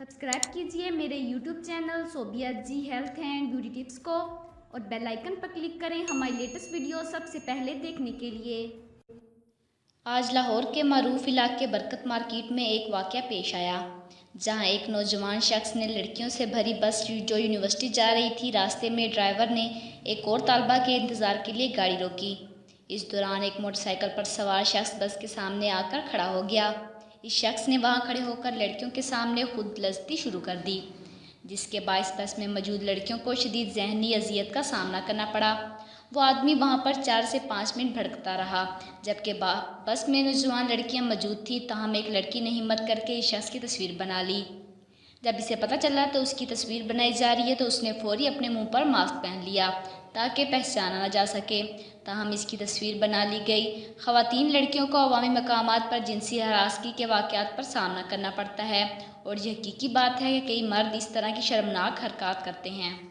Subscribe कीजिए मेरे YouTube channel Sobia ji health and beauty tips को और बेल आइकन पर क्लिक करें हमारी लेटेस्ट वीडियो सबसे पहले देखने के लिए। आज लाहौर के मरूफ इलाके बरकत मार्केट में एक वाक़या पेश आया, जहां एक नौजवान शख्स ने लड़कियों से भरी बस जो यूनिवर्सिटी जा रही थी, रास्ते में ड्राइवर ने एक और तालबा के इंतज़ार के लिए गाड़ी रोकी। इस दौरान एक मोटरसाइकिल पर सवार शख्स बस के सामने आकर खड़ा हो गया। इस शख्स ने वहां खड़े होकर लड़कियों के सामने खुद लज़्ज़ती शुरू कर दी, जिसके बायस बस में मौजूद लड़कियों को शदीद ज़हनी अज़ियत का सामना करना पड़ा। वो आदमी वहाँ पर 4 से 5 मिनट भड़कता रहा, जबकि बस में नौजवान लड़कियाँ मौजूद थीं। ताहम एक लड़की ने हिम्मत करके इस शख्स की तस्वीर बना ली। जब इसे पता चला तो उसकी तस्वीर बनाई जा रही है तो उसने फौरी अपने मुंह पर मास्क पहन लिया ताकि पहचाना न जा सके। ताहम इसकी तस्वीर बना ली गई। ख़वातीन लड़कियों को अवामी मकामात पर जिनसी हरासगी के वाक़यात पर सामना करना पड़ता है और ये हकीकी बात है कि कई मर्द इस तरह की शर्मनाक हरकत करते हैं।